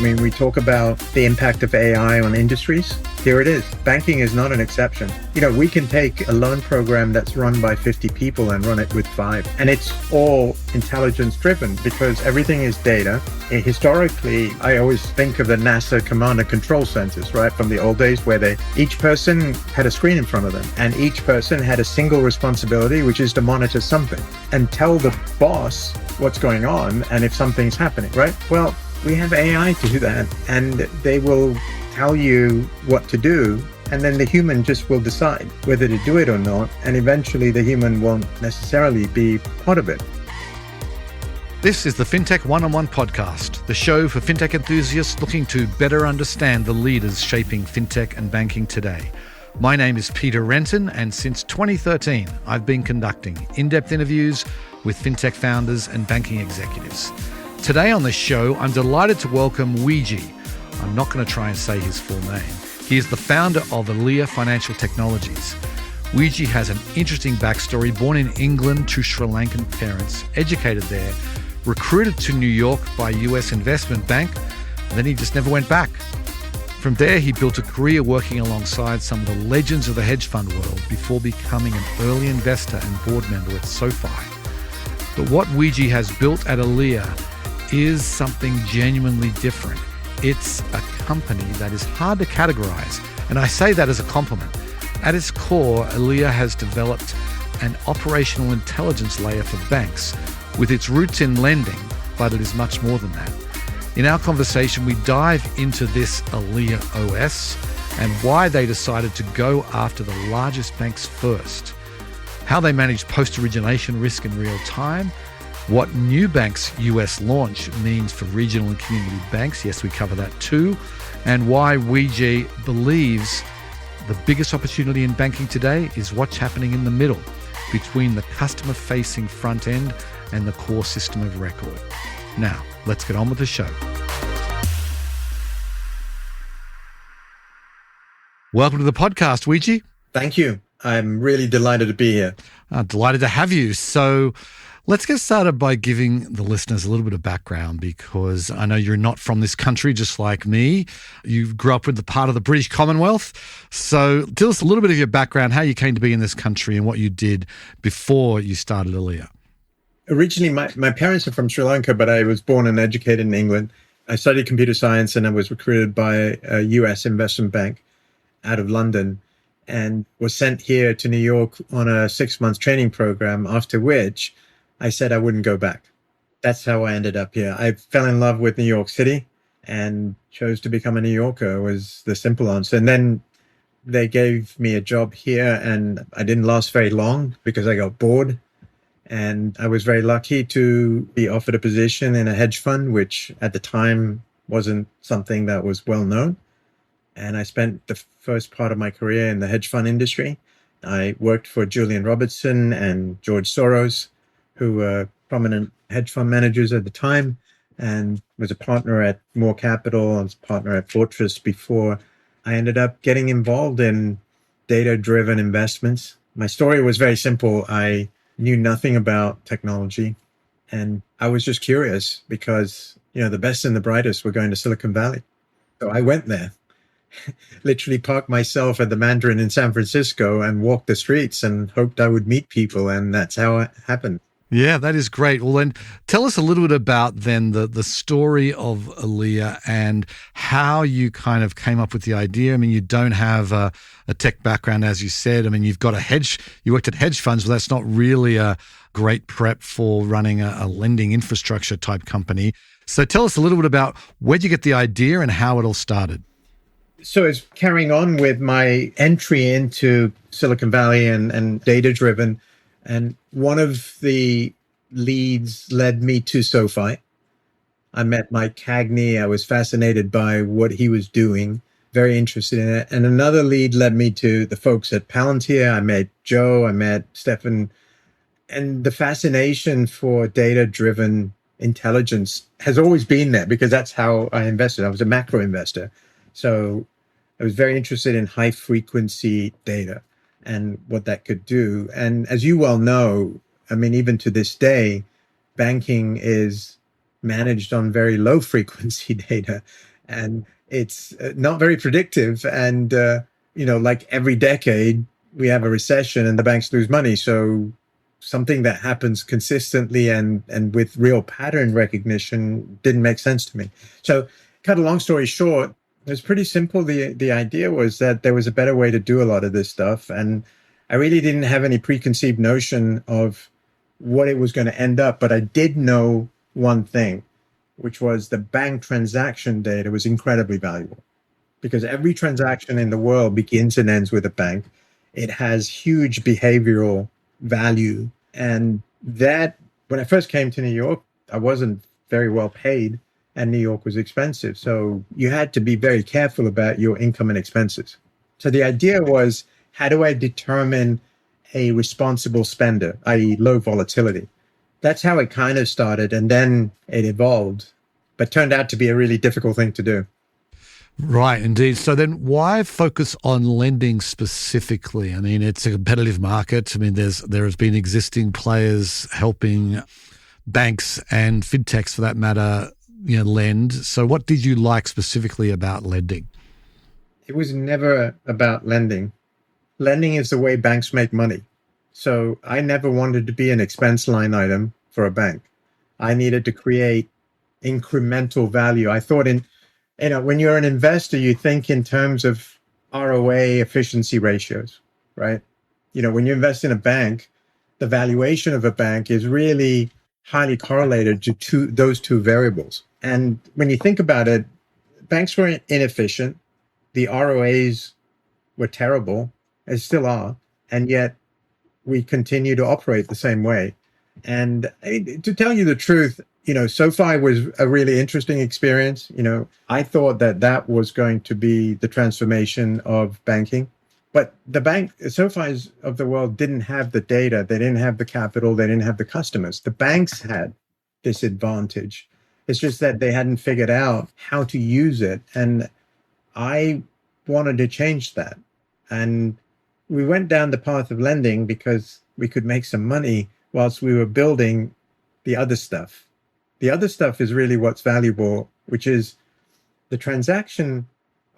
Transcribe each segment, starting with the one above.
mean, we talk about the impact of AI on industries. Here it is. Banking is not an exception. We can take a loan program that's run by 50 people and run it with 5. And it's all intelligence driven because everything is data. Historically, I always think of the NASA command and control centers, right? From the old days where each person had a screen in front of them and each person had a single responsibility, which is to monitor something and tell the boss what's going on and if something's happening, right? Well, we have AI to do that, and they will tell you what to do, and then the human just will decide whether to do it or not, and eventually the human won't necessarily be part of it. This is the FinTech One-on-One podcast, the show for FinTech enthusiasts looking to better understand the leaders shaping FinTech and banking today. My name is Peter Renton, and since 2013, I've been conducting in-depth interviews with FinTech founders and banking executives. Today on the show, I'm delighted to welcome Wije. I'm not going to try and say his full name. He is the founder of Aliya Financial Technologies. Wije has an interesting backstory, born in England to Sri Lankan parents, educated there, recruited to New York by US investment bank, and then he just never went back. From there, he built a career working alongside some of the legends of the hedge fund world before becoming an early investor and board member at SoFi. But what Wije has built at Aliya is something genuinely different. It's a company that is hard to categorize, and I say that as a compliment. At its core, Aliya has developed an operational intelligence layer for banks with its roots in lending, but it is much more than that. In our conversation, we dive into this Aliya OS and why they decided to go after the largest banks first, how they manage post-origination risk in real time, what Nubank's US launch means for regional and community banks, yes, we cover that too, and why Wije believes the biggest opportunity in banking today is what's happening in the middle between the customer-facing front end and the core system of record. Now, let's get on with the show. Welcome to the podcast, Wije. Thank you. I'm really delighted to be here. Delighted to have you. So let's get started by giving the listeners a little bit of background, because I know you're not from this country, just like me. You grew up with the part of the British Commonwealth. So tell us a little bit of your background, how you came to be in this country and what you did before you started Aliya. Originally, my parents are from Sri Lanka, but I was born and educated in England. I studied computer science and I was recruited by a US investment bank out of London and was sent here to New York on a 6-month training program, after which I said I wouldn't go back. That's how I ended up here. I fell in love with New York City and chose to become a New Yorker, was the simple answer. And then they gave me a job here and I didn't last very long because I got bored. And I was very lucky to be offered a position in a hedge fund, which at the time wasn't something that was well known. And I spent the first part of my career in the hedge fund industry. I worked for Julian Robertson and George Soros, who were prominent hedge fund managers at the time, and was a partner at More Capital, I was a partner at Fortress before I ended up getting involved in data-driven investments. My story was very simple. I knew nothing about technology, and I was just curious because, the best and the brightest were going to Silicon Valley. So I went there, literally parked myself at the Mandarin in San Francisco and walked the streets and hoped I would meet people, and that's how it happened. Yeah, that is great. Well, then tell us a little bit about then the story of Aliya and how you kind of came up with the idea. I mean, you don't have a tech background, as you said. I mean, you worked at hedge funds, but that's not really a great prep for running a lending infrastructure type company. So tell us a little bit about where'd you get the idea and how it all started? So it's carrying on with my entry into Silicon Valley and data-driven. And one of the leads led me to SoFi. I met Mike Cagney. I was fascinated by what he was doing, very interested in it. And another lead led me to the folks at Palantir. I met Joe, I met Stefan. And the fascination for data-driven intelligence has always been there because that's how I invested. I was a macro investor. So I was very interested in high-frequency data and what that could do. And as you well know, I mean, even to this day, banking is managed on very low frequency data. and it's not very predictive. And, like every decade, we have a recession and the banks lose money. So something that happens consistently and with real pattern recognition didn't make sense to me. So cut a long story short, it was pretty simple. The idea was that there was a better way to do a lot of this stuff. And I really didn't have any preconceived notion of what it was going to end up. But I did know one thing, which was the bank transaction data was incredibly valuable because every transaction in the world begins and ends with a bank. It has huge behavioral value. And that, when I first came to New York, I wasn't very well paid and New York was expensive. So you had to be very careful about your income and expenses. So the idea was, how do I determine a responsible spender, i.e. low volatility? That's how it kind of started. And then it evolved, but turned out to be a really difficult thing to do. Right, indeed. So then why focus on lending specifically? I mean, it's a competitive market. I mean, there has been existing players helping banks and fintechs for that matter, lend. So what did you like specifically about lending? It was never about lending. Lending is the way banks make money. So I never wanted to be an expense line item for a bank. I needed to create incremental value. I thought when you're an investor, you think in terms of ROA efficiency ratios, right? When you invest in a bank, the valuation of a bank is really highly correlated to those two variables. And when you think about it, banks were inefficient. The ROAs were terrible, and still are. And yet we continue to operate the same way. And to tell you the truth, SoFi was a really interesting experience. I thought that was going to be the transformation of banking. But the SoFi's of the world didn't have the data. They didn't have the capital. They didn't have the customers. The banks had this advantage. It's just that they hadn't figured out how to use it. And I wanted to change that. And we went down the path of lending because we could make some money whilst we were building the other stuff. The other stuff is really what's valuable, which is the transaction.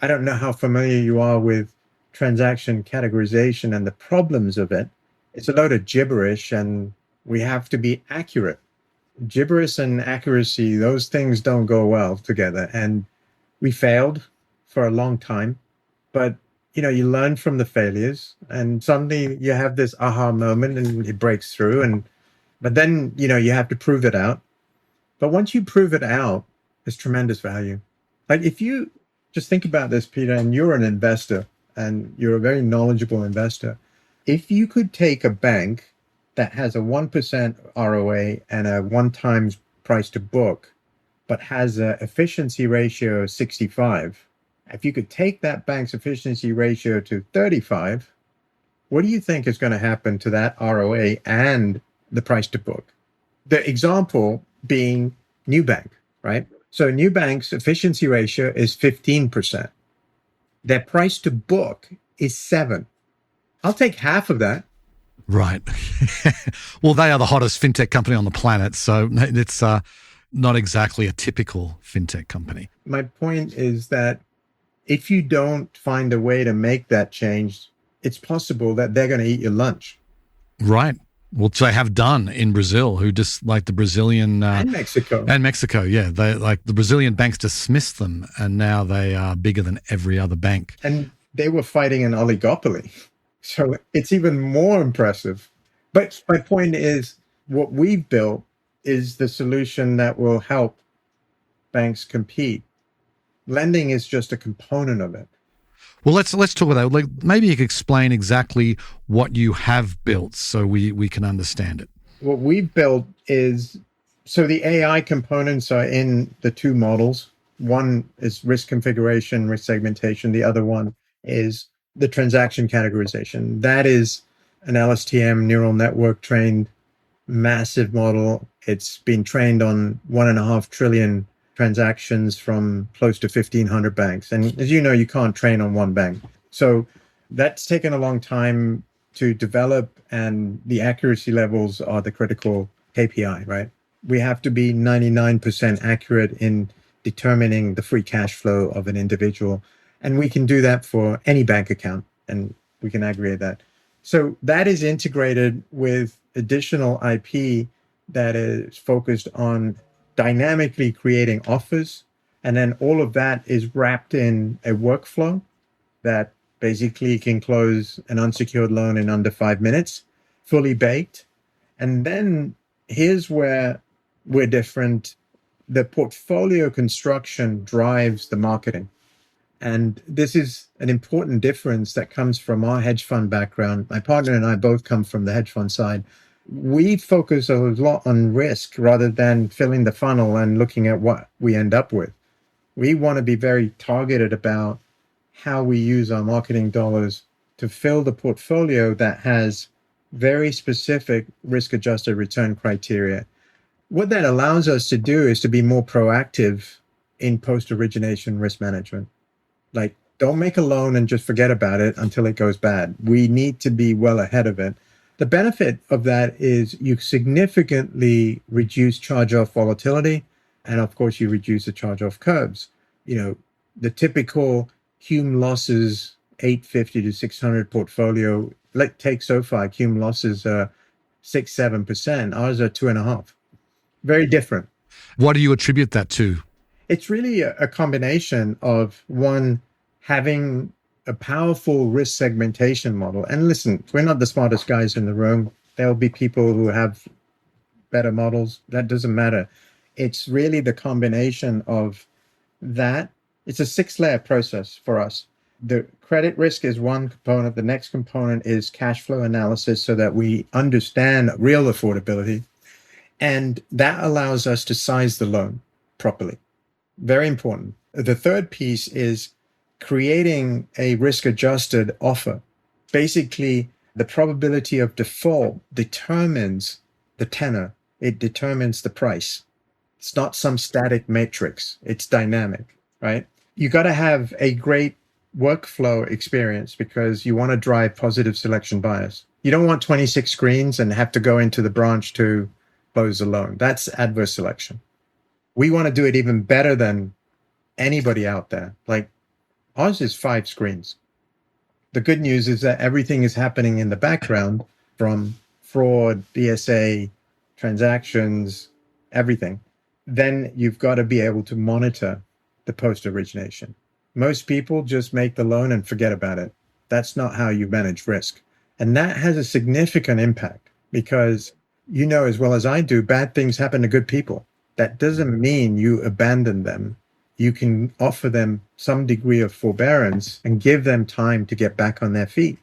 I don't know how familiar you are with transaction categorization and the problems of it. It's a load of gibberish and we have to be accurate. Gibberish and accuracy, those things don't go well together. And we failed for a long time, but you learn from the failures and suddenly you have this aha moment and it breaks through. But then, you have to prove it out. But once you prove it out, there's tremendous value. Like if you just think about this, Peter, and you're an investor and you're a very knowledgeable investor. If you could take a bank that has a 1% ROA and a 1 times price to book, but has an efficiency ratio of 65, if you could take that bank's efficiency ratio to 35, what do you think is going to happen to that ROA and the price to book? The example being Nubank, right? So Nubank's efficiency ratio is 15%. Their price to book is 7. I'll take half of that. Right. Well, they are the hottest fintech company on the planet, so it's not exactly a typical fintech company. My point is that if you don't find a way to make that change, it's possible that they're going to eat your lunch. Right. Well, they have done in Brazil, who just like the Brazilian and Mexico. And Mexico, yeah. They like the Brazilian banks dismissed them, and now they are bigger than every other bank. And they were fighting an oligopoly. So it's even more impressive. But my point is, what we've built is the solution that will help banks compete. Lending is just a component of it. Well, let's talk about that. Like, maybe you could explain exactly what you have built so we can understand it. What we've built is, so the AI components are in the two models. One is risk configuration, risk segmentation. The other one is the transaction categorization. That is an LSTM neural network trained massive model. It's been trained on 1.5 trillion transactions from close to 1,500 banks. And as you know, you can't train on one bank. So that's taken a long time to develop, and the accuracy levels are the critical KPI, right? We have to be 99% accurate in determining the free cash flow of an individual. And we can do that for any bank account, and we can aggregate that. So that is integrated with additional IP that is focused on dynamically creating offers. And then all of that is wrapped in a workflow that basically can close an unsecured loan in under 5 minutes, fully baked. And then here's where we're different. The portfolio construction drives the marketing. And this is an important difference that comes from our hedge fund background. My partner and I both come from the hedge fund side. We focus a lot on risk rather than filling the funnel and looking at what we end up with. We want to be very targeted about how we use our marketing dollars to fill the portfolio that has very specific risk-adjusted return criteria. What that allows us to do is to be more proactive in post-origination risk management. Like, don't make a loan and just forget about it until it goes bad. We need to be well ahead of it. The benefit of that is you significantly reduce charge-off volatility, and of course, you reduce the charge-off curves. The typical cum losses 850 to 600 portfolio, take SoFi, cum losses are 6-7%. Ours are 2.5%. Very different. What do you attribute that to? It's really a combination of, one, having a powerful risk segmentation model. And listen, we're not the smartest guys in the room. There'll be people who have better models. That doesn't matter. It's really the combination of that. It's a 6-layer process for us. The credit risk is one component. The next component is cash flow analysis so that we understand real affordability. And that allows us to size the loan properly. Very important. The third piece is creating a risk-adjusted offer. Basically, the probability of default determines the tenor. It determines the price. It's not some static matrix. It's dynamic, right? You got to have a great workflow experience because you want to drive positive selection bias. You don't want 26 screens and have to go into the branch to close a loan. That's adverse selection. We want to do it even better than anybody out there. Like, ours is 5 screens. The good news is that everything is happening in the background, from fraud, BSA, transactions, everything. Then you've got to be able to monitor the post-origination. Most people just make the loan and forget about it. That's not how you manage risk. And that has a significant impact because, as well as I do, bad things happen to good people. That doesn't mean you abandon them. You can offer them some degree of forbearance and give them time to get back on their feet,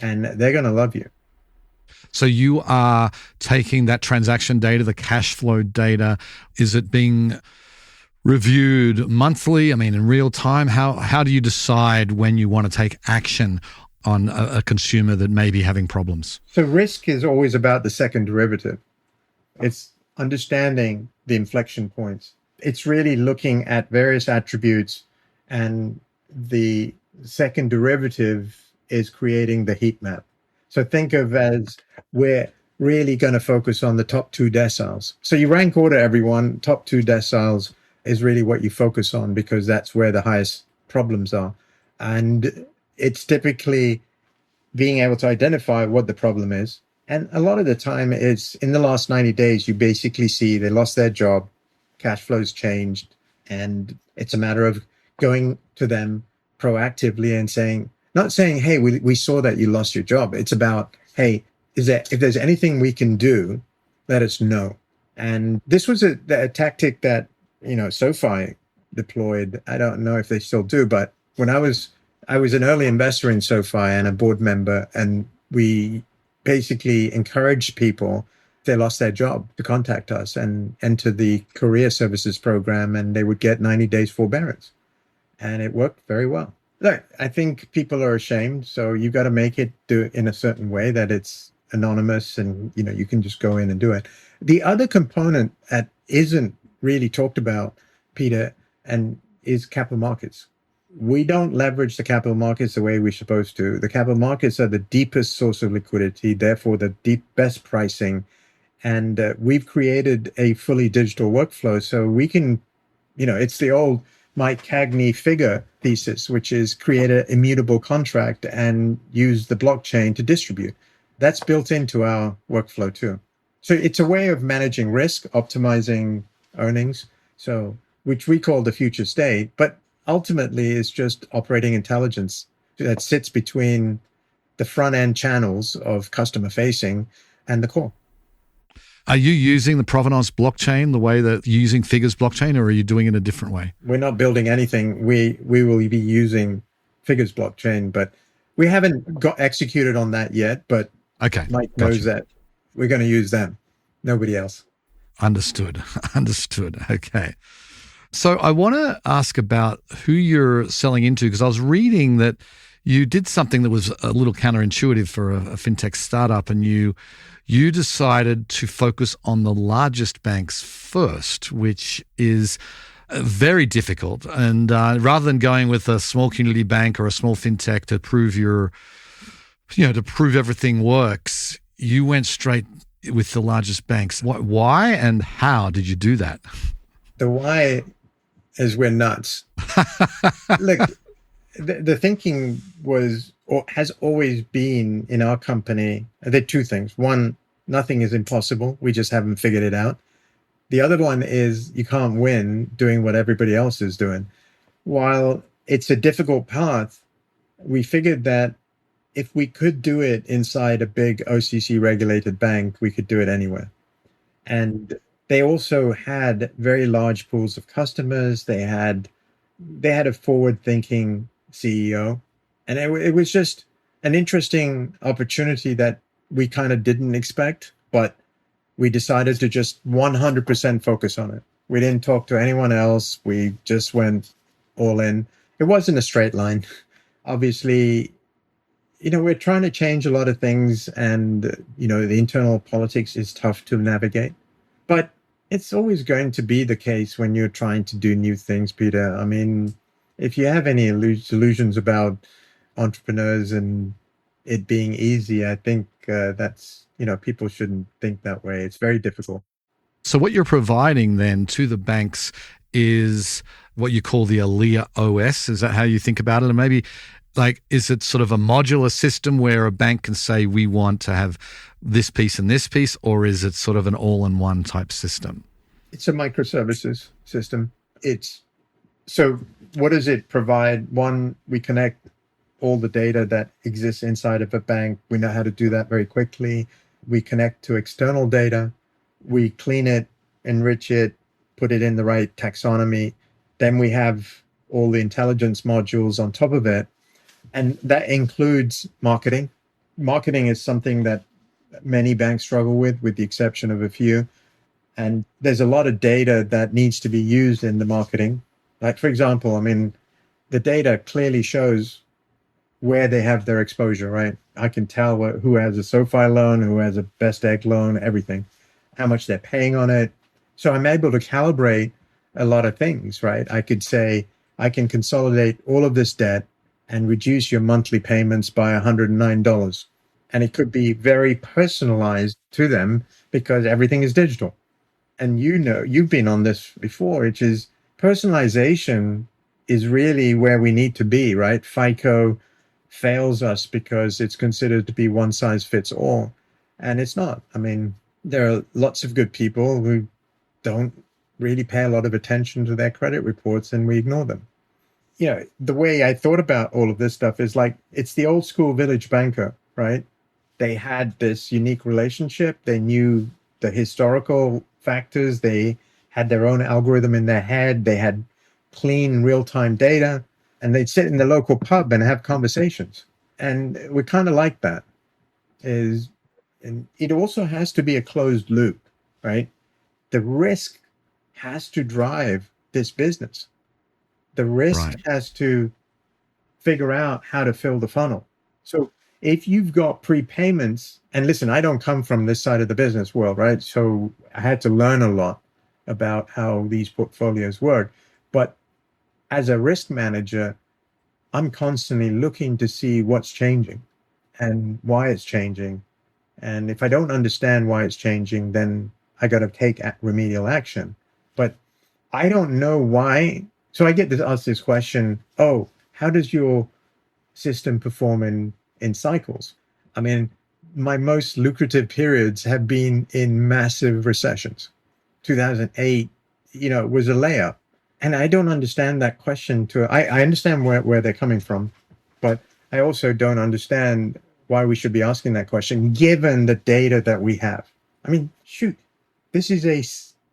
and they're going to love you. So you are taking that transaction data, the cash flow data. Is it being reviewed monthly? I mean, in real time? How do you decide when you want to take action on a consumer that may be having problems? So risk is always about the second derivative. It's understanding the inflection points. It's really looking at various attributes, and the second derivative is creating the heat map. So think of as we're really going to focus on the top 2 deciles. So you rank order everyone. Top 2 deciles is really what you focus on because that's where the highest problems are. And it's typically being able to identify what the problem is. And a lot of the time it's in the last 90 days, you basically see they lost their job, cash flows changed, and it's a matter of going to them proactively and not saying, hey, we saw that you lost your job. It's about, hey, if there's anything we can do, let us know. And this was a tactic that, SoFi deployed. I don't know if they still do, but when I was an early investor in SoFi and a board member, and we basically encouraged people, if they lost their job, to contact us and enter the career services program, and they would get 90 days forbearance. And it worked very well. Look, I think people are ashamed, so you got to make it do it in a certain way that it's anonymous and, you can just go in and do it. The other component that isn't really talked about, Peter, and is capital markets. We don't leverage the capital markets the way we're supposed to. The capital markets are the deepest source of liquidity, therefore the best pricing. And we've created a fully digital workflow so we can It's the old Mike Cagney figure thesis, which is create an immutable contract and use the blockchain to distribute. That's built into our workflow too. So it's a way of managing risk, optimizing earnings, so which we call the future state, but ultimately is just operating intelligence that sits between the front end channels of customer facing and the core. Are you using the provenance blockchain the way that you're using Figure's blockchain, or are you doing it a different way? We're not building anything. We will be using Figure's blockchain, but we haven't got executed on that yet. But okay, Mike knows that we're going to use them, nobody else. Understood. Okay. So I want to ask about who you're selling into, because I was reading that you did something that was a little counterintuitive for a fintech startup, and you decided to focus on the largest banks first, which is very difficult. And rather than going with a small community bank or a small fintech to prove to prove everything works, you went straight with the largest banks. Why and how did you do that? The why is we're nuts. Look, the thinking was, or has always been in our company, there are two things. One, nothing is impossible. We just haven't figured it out. The other one is you can't win doing what everybody else is doing. While it's a difficult path, we figured that if we could do it inside a big OCC regulated bank, we could do it anywhere. And they also had very large pools of customers. They had a forward-thinking CEO, and it was just an interesting opportunity that we kind of didn't expect, but we decided to just 100% focus on it. We didn't talk to anyone else. We just went all in. It wasn't a straight line. Obviously, we're trying to change a lot of things, and, the internal politics is tough to navigate. But it's always going to be the case when you're trying to do new things, Peter. I mean, if you have any illusions about entrepreneurs and it being easy, I think that's, people shouldn't think that way. It's very difficult. So what you're providing then to the banks is what you call the Aliya OS. Is that how you think about it? And maybe is it sort of a modular system where a bank can say, we want to have this piece and this piece, or is it sort of an all-in-one type system? It's a microservices system. So what does it provide? One, we connect all the data that exists inside of a bank. We know how to do that very quickly. We connect to external data. We clean it, enrich it, put it in the right taxonomy. Then we have all the intelligence modules on top of it. And that includes marketing. Marketing is something that many banks struggle with the exception of a few. And there's a lot of data that needs to be used in the marketing. Like, for example, the data clearly shows where they have their exposure, right? I can tell who has a SoFi loan, who has a Best Egg loan, everything, how much they're paying on it. So I'm able to calibrate a lot of things, right? I could say, I can consolidate all of this debt and reduce your monthly payments by $109. And it could be very personalized to them because everything is digital. And you've been on this before, which is personalization is really where we need to be, right? FICO fails us because it's considered to be one size fits all. And it's not. There are lots of good people who don't really pay a lot of attention to their credit reports, and we ignore them. The way I thought about all of this stuff is it's the old school village banker, right? They had this unique relationship. They knew the historical factors. They had their own algorithm in their head. They had clean real-time data, and they'd sit in the local pub and have conversations. And we kind of like that. And it also has to be a closed loop, right? The risk has to drive this business. The risk has to figure out how to fill the funnel. So if you've got prepayments, and listen, I don't come from this side of the business world, right? So I had to learn a lot about how these portfolios work. But as a risk manager, I'm constantly looking to see what's changing and why it's changing. And if I don't understand why it's changing, then I got to take remedial action. But I don't know why. So I get to ask this question, oh, how does your system perform in cycles? I mean, my most lucrative periods have been in massive recessions. 2008, was a layup. And I don't understand that question. I understand where they're coming from, but I also don't understand why we should be asking that question, given the data that we have. I mean, shoot, this is a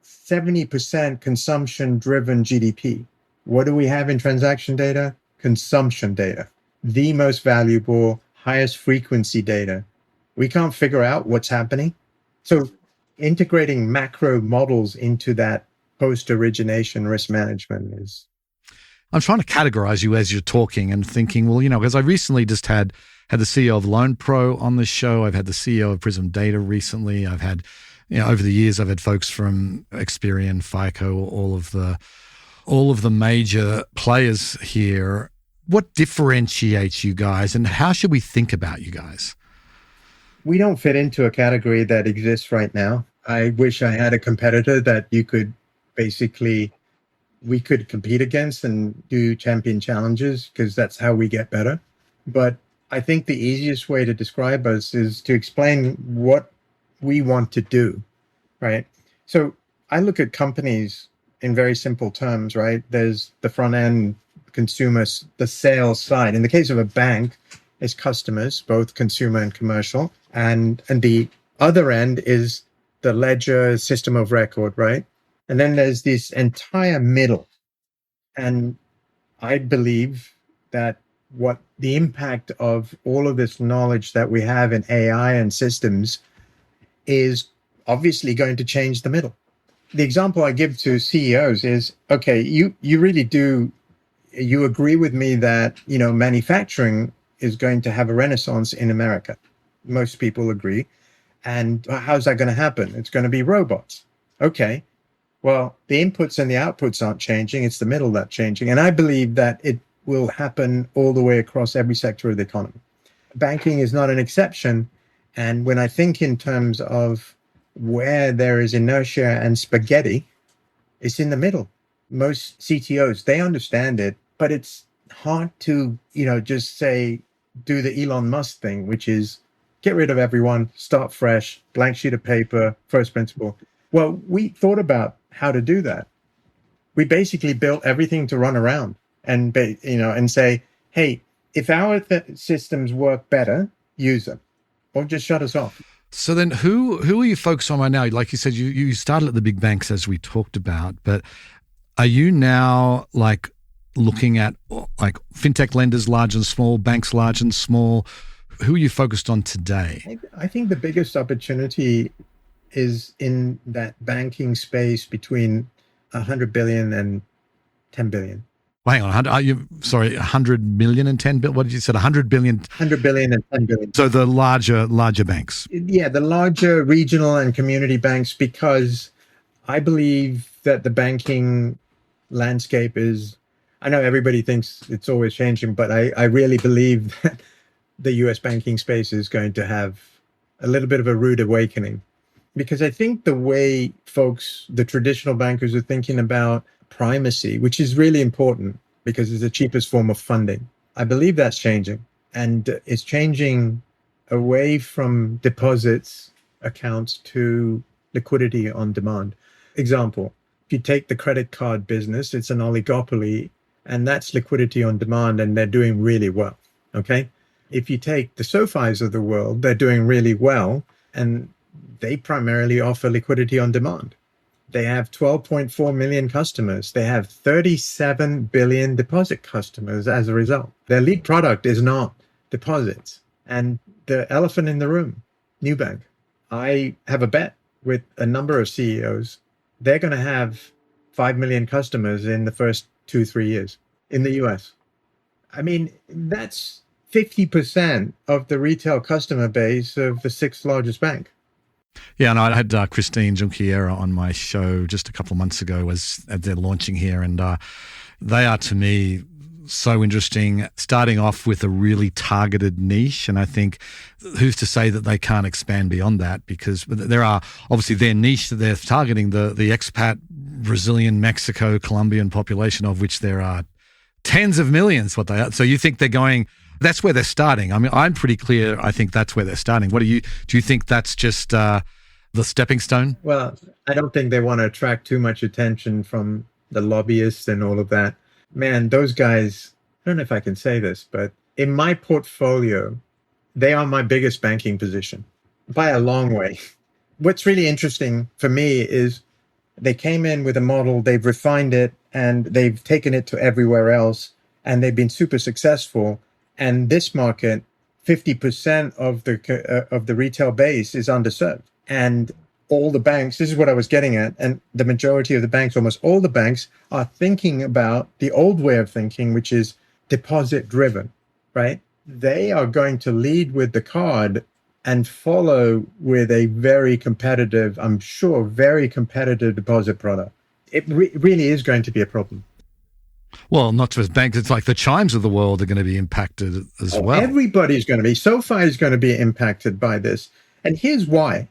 70% consumption-driven GDP. What do we have in transaction data? Consumption data, the most valuable, highest frequency data. We can't figure out what's happening. So integrating macro models into that post-origination risk management is... I'm trying to categorize you as you're talking and thinking, well, because I recently just had the CEO of Loan Pro on the show. I've had the CEO of Prism Data recently. I've had, over the years, I've had folks from Experian, FICO, all of the major players here. What differentiates you guys, and how should we think about you guys? We don't fit into a category that exists right now. I wish I had a competitor that we could compete against and do champion challenges, because that's how we get better. But I think the easiest way to describe us is to explain what we want to do, right? So I look at companies in very simple terms, right? There's the front end, consumers, the sales side. In the case of a bank, it's customers, both consumer and commercial. And the other end is the ledger, system of record, right? And then there's this entire middle. And I believe that what the impact of all of this knowledge that we have in AI and systems is obviously going to change the middle. The example I give to CEOs is, okay, you really do, you agree with me that, manufacturing is going to have a renaissance in America. Most people agree. And how's that going to happen? It's going to be robots. Okay. Well, the inputs and the outputs aren't changing. It's the middle that's changing. And I believe that it will happen all the way across every sector of the economy. Banking is not an exception. And when I think in terms of where there is inertia and spaghetti, it's in the middle. Most CTOs, they understand it, but it's hard to, just say, do the Elon Musk thing, which is get rid of everyone, start fresh, blank sheet of paper, first principle. Well, we thought about how to do that. We basically built everything to run around and, and say, hey, if our systems work better, use them, or just shut us off. So then who are you focused on right now? Like you said, you started at the big banks, as we talked about, but are you now looking at fintech lenders, large and small, banks, large and small? Who are you focused on today? I think the biggest opportunity is in that banking space between 100 billion and 10 billion. Hang on, 100 million and 10 billion? What did you say? 100 billion? 100 billion and 10 billion. So the larger banks. Yeah, the larger regional and community banks, because I believe that the banking landscape is, I know everybody thinks it's always changing, but I really believe that the US banking space is going to have a little bit of a rude awakening. Because I think the way the traditional bankers are thinking about primacy, which is really important because it's the cheapest form of funding, I believe that's changing. And it's changing away from deposits accounts to liquidity on demand. Example, if you take the credit card business, it's an oligopoly, and that's liquidity on demand, and they're doing really well, okay? If you take the SoFis of the world, they're doing really well, and they primarily offer liquidity on demand. They have 12.4 million customers. They have 37 billion deposit customers as a result. Their lead product is not deposits. And the elephant in the room, Nubank. I have a bet with a number of CEOs. They're going to have 5 million customers in the first 2-3 years in the US. I mean, that's 50% of the retail customer base of the 6th largest bank. Yeah, and I had Christine Junquiera on my show just a couple of months ago as they're launching here, and they are, to me, so interesting, starting off with a really targeted niche. And I think who's to say that they can't expand beyond that, because there are obviously their niche that they're targeting, the expat, Brazilian, Mexico, Colombian population, of which there are tens of millions. So you think they're going, that's where they're starting. I mean, I'm pretty clear. I think that's where they're starting. Do you think that's just the stepping stone? Well, I don't think they want to attract too much attention from the lobbyists and all of that. Man, those guys, I don't know if I can say this, but in my portfolio, they are my biggest banking position by a long way. What's really interesting for me is they came in with a model, they've refined it, and they've taken it to everywhere else, and they've been super successful. And this market, 50% of the retail base is underserved. And all the banks, this is what I was getting at, and the majority of the banks, almost all the banks, are thinking about the old way of thinking, which is deposit driven, right? They are going to lead with the card and follow with a very competitive, I'm sure, very competitive deposit product. It really is going to be a problem. Well, not just banks, it's like the Chimes of the world are going to be impacted as well. Everybody's going to be. SoFi is going to be impacted by this. And here's why.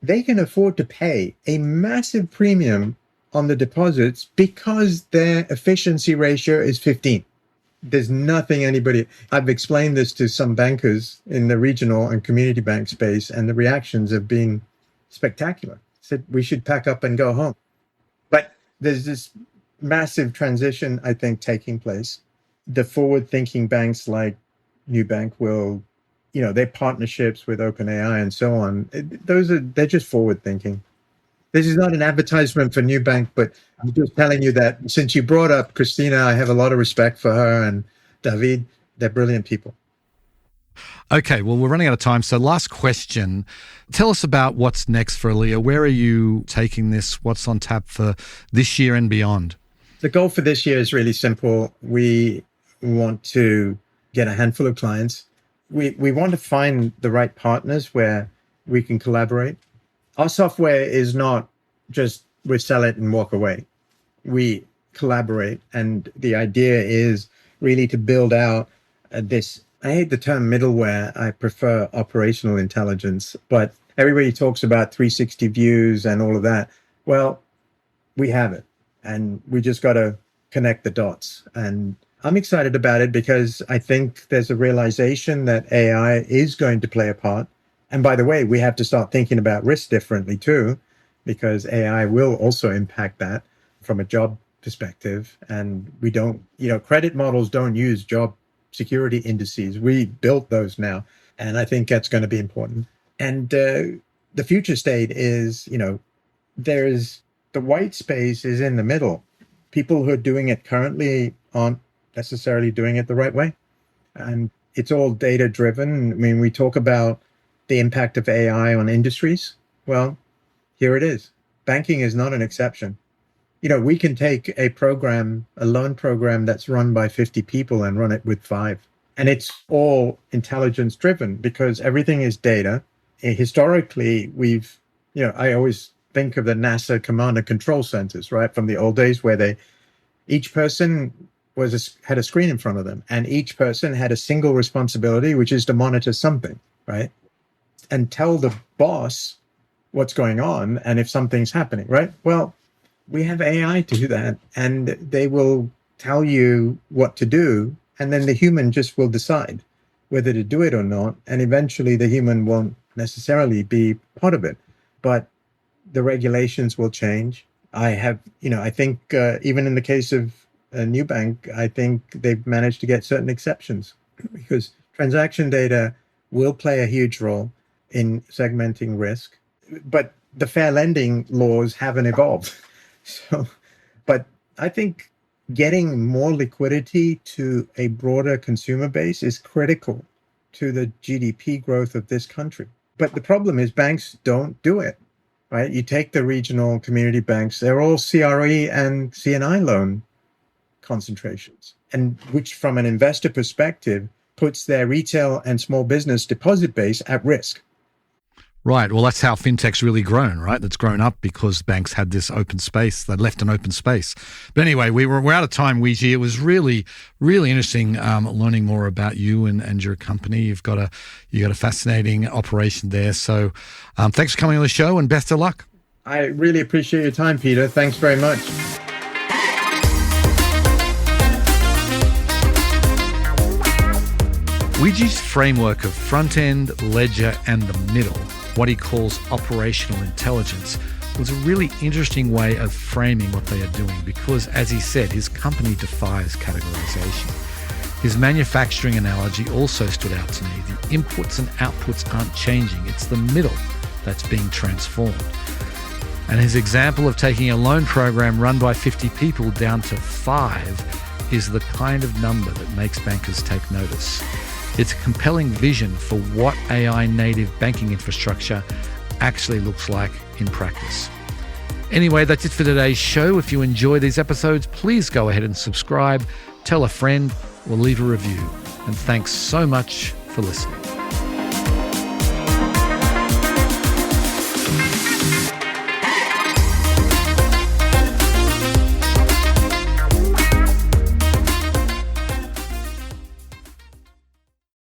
They can afford to pay a massive premium on the deposits because their efficiency ratio is 15. There's nothing I've explained this to some bankers in the regional and community bank space, and the reactions have been spectacular. Said we should pack up and go home. But there's this massive transition, I think, taking place. The forward-thinking banks like Nubank will, their partnerships with OpenAI and so on, they're just forward-thinking. This is not an advertisement for Nubank, but I'm just telling you that since you brought up Christina, I have a lot of respect for her, and David, they're brilliant people. Okay, well, we're running out of time. So last question. Tell us about what's next for Aliya. Where are you taking this? What's on tap for this year and beyond? The goal for this year is really simple. We want to get a handful of clients. We want to find the right partners where we can collaborate. Our software is not just we sell it and walk away. We collaborate. And the idea is really to build out this, I hate the term middleware. I prefer operational intelligence, but everybody talks about 360 views and all of that. Well, we have it, and we just got to connect the dots. And I'm excited about it because I think there's a realization that AI is going to play a part. And by the way, we have to start thinking about risk differently too, because AI will also impact that from a job perspective. And we don't, credit models don't use job security indices. We built those now. And I think that's going to be important. And the future state is, there's the white space is in the middle. People who are doing it currently aren't necessarily doing it the right way. And it's all data driven. I mean, we talk about the impact of AI on industries. Well, here it is. Banking is not an exception. We can take a loan program that's run by 50 people and run it with 5. And it's all intelligence driven because everything is data. Historically, I always think of the NASA command and control centers, right? From the old days where each person had a screen in front of them, and each person had a single responsibility, which is to monitor something, right? And tell the boss what's going on and if something's happening, right? Well, we have AI to do that, and they will tell you what to do, and then the human just will decide whether to do it or not, and eventually the human won't necessarily be part of it, but the regulations will change. I think even in the case of Nubank, I think they've managed to get certain exceptions because transaction data will play a huge role in segmenting risk, but the fair lending laws haven't evolved. So, but I think getting more liquidity to a broader consumer base is critical to the GDP growth of this country. But the problem is banks don't do it, right? You take the regional community banks, they're all CRE and CNI loan concentrations, and which from an investor perspective puts their retail and small business deposit base at risk. Right. Well, that's how fintech's really grown, right? That's grown up because banks had this open space. They left an open space. But anyway, we're out of time, Wije. It was really, really interesting learning more about you and your company. You got a fascinating operation there. So thanks for coming on the show and best of luck. I really appreciate your time, Peter. Thanks very much. Wije's framework of front end, ledger, and the middle, what he calls operational intelligence, was a really interesting way of framing what they are doing because, as he said, his company defies categorization. His manufacturing analogy also stood out to me. The inputs and outputs aren't changing. It's the middle that's being transformed. And his example of taking a loan program run by 50 people down to 5 is the kind of number that makes bankers take notice. It's a compelling vision for what AI native banking infrastructure actually looks like in practice. Anyway, that's it for today's show. If you enjoy these episodes, please go ahead and subscribe, tell a friend, or leave a review. And thanks so much for listening.